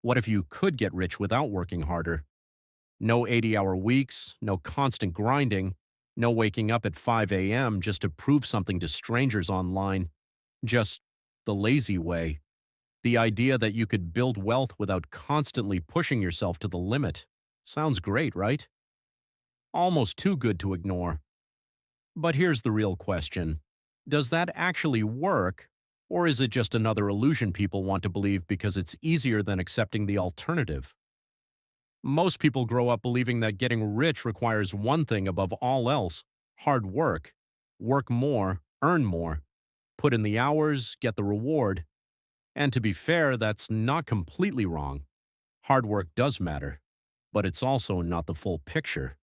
What if you could get rich without working harder? No 80-hour weeks, no constant grinding, no waking up at 5 a.m. just to prove something to strangers online. Just the lazy way. The idea that you could build wealth without constantly pushing yourself to the limit. Sounds great, right? Almost too good to ignore. But here's the real question. Does that actually work, or is it just another illusion people want to believe because it's easier than accepting the alternative? Most people grow up believing that getting rich requires one thing above all else: hard work. Work more, earn more, put in the hours, get the reward. And to be fair, that's not completely wrong. Hard work does matter, but it's also not the full picture.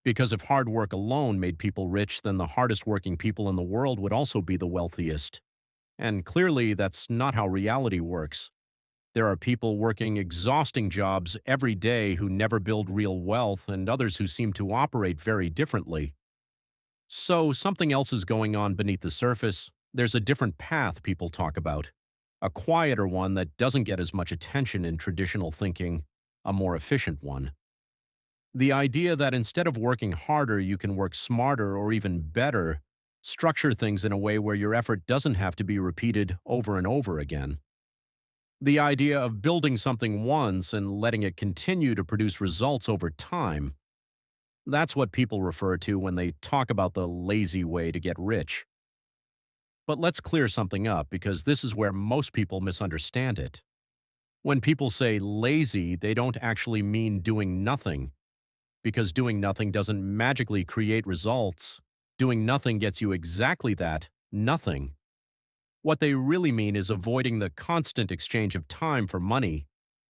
Because if hard work alone made people rich, then the hardest working people in the world would also be the wealthiest. And clearly, that's not how reality works. There are people working exhausting jobs every day who never build real wealth, and others who seem to operate very differently. So, something else is going on beneath the surface. There's a different path people talk about, a quieter one that doesn't get as much attention in traditional thinking, a more efficient one. The idea that instead of working harder, you can work smarter or even better, structure things in a way where your effort doesn't have to be repeated over and over again. The idea of building something once and letting it continue to produce results over time. That's what people refer to when they talk about the lazy way to get rich. But let's clear something up because this is where most people misunderstand it. When people say lazy, they don't actually mean doing nothing, because doing nothing doesn't magically create results. Doing nothing gets you exactly that, nothing. What they really mean is avoiding the constant exchange of time for money.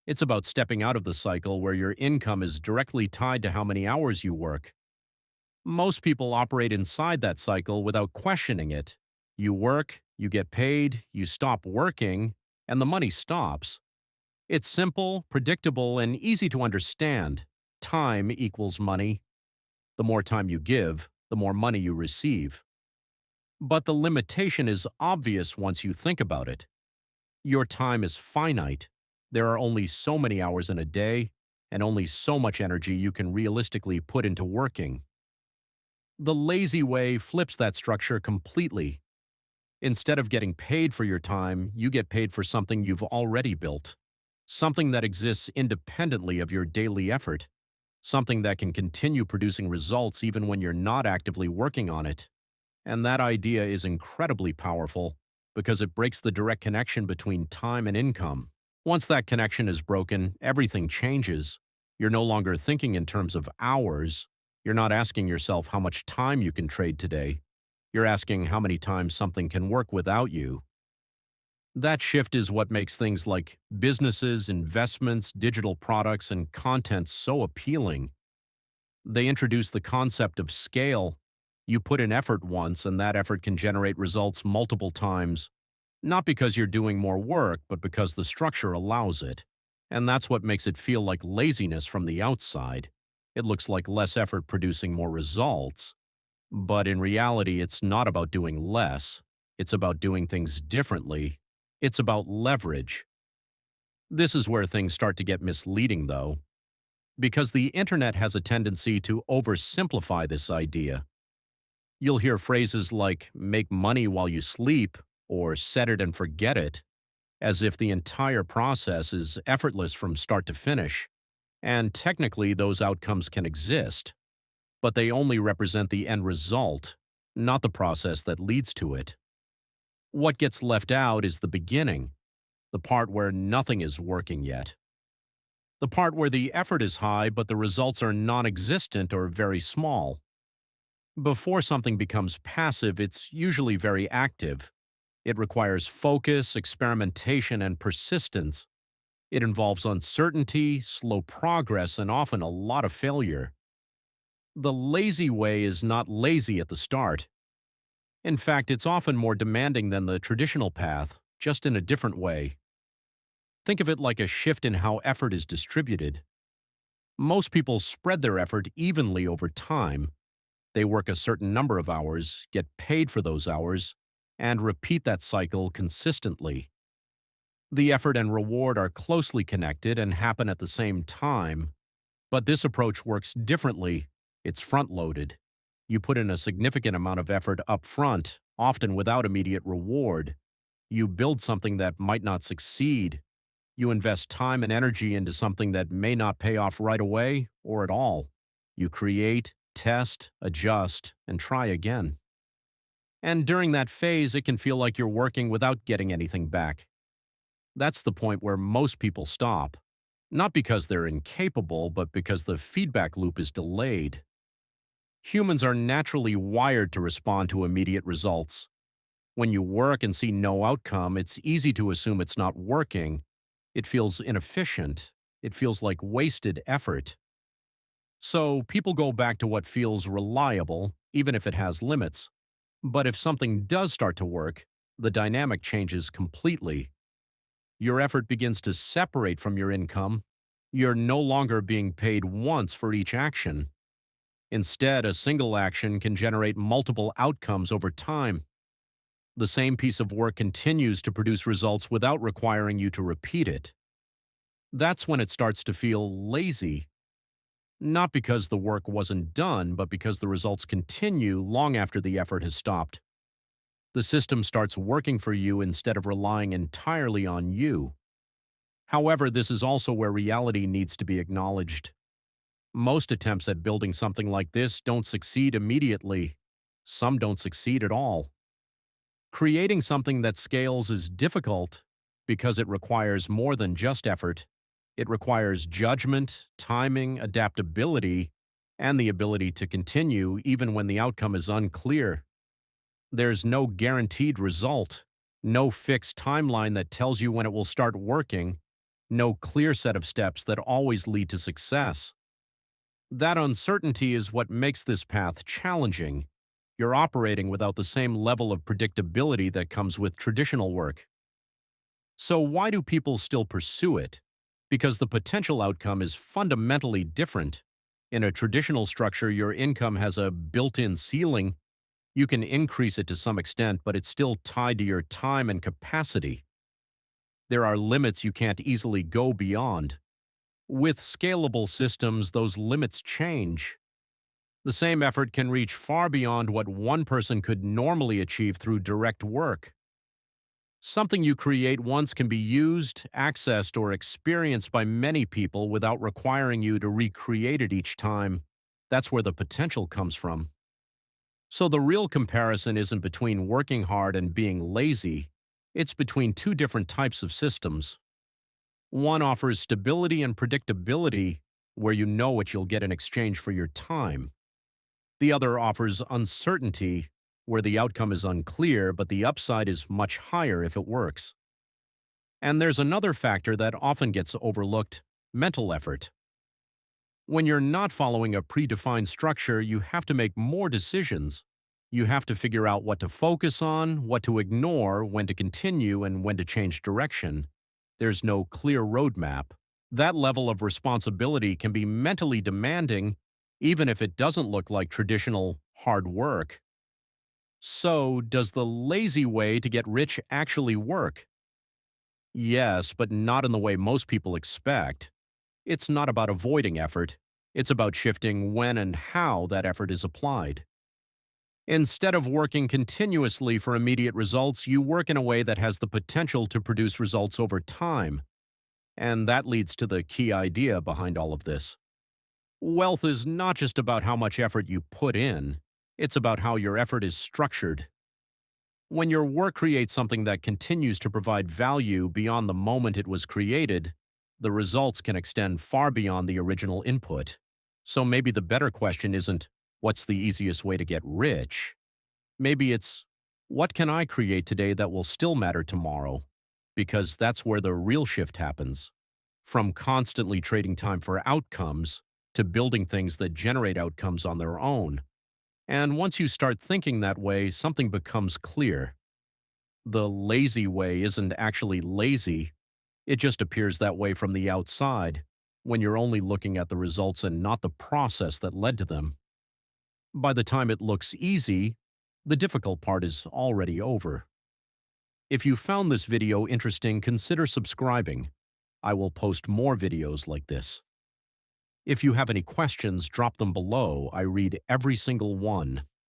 It's about stepping out of the cycle where your income is directly tied to how many hours you work. Most people operate inside that cycle without questioning it. You work, you get paid, you stop working, and the money stops. It's simple, predictable, and easy to understand. Time equals money. The more time you give, the more money you receive. But the limitation is obvious once you think about it. Your time is finite. There are only so many hours in a day, and only so much energy you can realistically put into working. The lazy way flips that structure completely. Instead of getting paid for your time, you get paid for something you've already built. Something that exists independently of your daily effort. Something that can continue producing results even when you're not actively working on it. And that idea is incredibly powerful because it breaks the direct connection between time and income. Once that connection is broken, everything changes. You're no longer thinking in terms of hours. You're not asking yourself how much time you can trade today. You're asking how many times something can work without you. That shift is what makes things like businesses, investments, digital products, and content so appealing. They introduce the concept of scale. You put in effort once, and that effort can generate results multiple times, not because you're doing more work, but because the structure allows it. And that's what makes it feel like laziness from the outside. It looks like less effort producing more results. But in reality, it's not about doing less. It's about doing things differently. It's about leverage. This is where things start to get misleading, though, because the internet has a tendency to oversimplify this idea. You'll hear phrases like make money while you sleep or set it and forget it, as if the entire process is effortless from start to finish. And technically, those outcomes can exist, but they only represent the end result, not the process that leads to it. What gets left out is the beginning, the part where nothing is working yet. The part where the effort is high, but the results are non-existent or very small. Before something becomes passive, it's usually very active. It requires focus, experimentation, and persistence. It involves uncertainty, slow progress, and often a lot of failure. The lazy way is not lazy at the start. In fact, it's often more demanding than the traditional path, just in a different way. Think of it like a shift in how effort is distributed. Most people spread their effort evenly over time. They work a certain number of hours, get paid for those hours, and repeat that cycle consistently. The effort and reward are closely connected and happen at the same time, but this approach works differently. It's front-loaded. You put in a significant amount of effort up front, often without immediate reward. You build something that might not succeed. You invest time and energy into something that may not pay off right away or at all. You create, test, adjust, and try again. And during that phase, it can feel like you're working without getting anything back. That's the point where most people stop. Not because they're incapable, but because the feedback loop is delayed. Humans are naturally wired to respond to immediate results. When you work and see no outcome, it's easy to assume it's not working. It feels inefficient. It feels like wasted effort. So people go back to what feels reliable, even if it has limits. But if something does start to work, the dynamic changes completely. Your effort begins to separate from your income. You're no longer being paid once for each action. Instead, a single action can generate multiple outcomes over time. The same piece of work continues to produce results without requiring you to repeat it. That's when it starts to feel lazy. Not because the work wasn't done, but because the results continue long after the effort has stopped. The system starts working for you instead of relying entirely on you. However, this is also where reality needs to be acknowledged. Most attempts at building something like this don't succeed immediately. Some don't succeed at all. Creating something that scales is difficult because it requires more than just effort. It requires judgment, timing, adaptability, and the ability to continue even when the outcome is unclear. There's no guaranteed result, no fixed timeline that tells you when it will start working, no clear set of steps that always lead to success. That uncertainty is what makes this path challenging. You're operating without the same level of predictability that comes with traditional work. So why do people still pursue it? Because the potential outcome is fundamentally different. In a traditional structure, your income has a built-in ceiling. You can increase it to some extent, but it's still tied to your time and capacity. There are limits you can't easily go beyond. With scalable systems, those limits change. The same effort can reach far beyond what one person could normally achieve through direct work. Something you create once can be used, accessed, or experienced by many people without requiring you to recreate it each time. That's where the potential comes from. So the real comparison isn't between working hard and being lazy. It's between two different types of systems. One offers stability and predictability, where you know what you'll get in exchange for your time. The other offers uncertainty, where the outcome is unclear, but the upside is much higher if it works. And there's another factor that often gets overlooked: mental effort. When you're not following a predefined structure, you have to make more decisions. You have to figure out what to focus on, what to ignore, when to continue, and when to change direction. There's no clear roadmap. That level of responsibility can be mentally demanding, even if it doesn't look like traditional hard work. So, does the lazy way to get rich actually work? Yes, but not in the way most people expect. It's not about avoiding effort. It's about shifting when and how that effort is applied. Instead of working continuously for immediate results, you work in a way that has the potential to produce results over time. And that leads to the key idea behind all of this. Wealth is not just about how much effort you put in, it's about how your effort is structured. When your work creates something that continues to provide value beyond the moment it was created, the results can extend far beyond the original input. So maybe the better question isn't, what's the easiest way to get rich? Maybe it's, what can I create today that will still matter tomorrow? Because that's where the real shift happens. From constantly trading time for outcomes to building things that generate outcomes on their own. And once you start thinking that way, something becomes clear. The lazy way isn't actually lazy. It just appears that way from the outside, when you're only looking at the results and not the process that led to them. By the time it looks easy, the difficult part is already over. If you found this video interesting, consider subscribing. I will post more videos like this. If you have any questions, drop them below. I read every single one.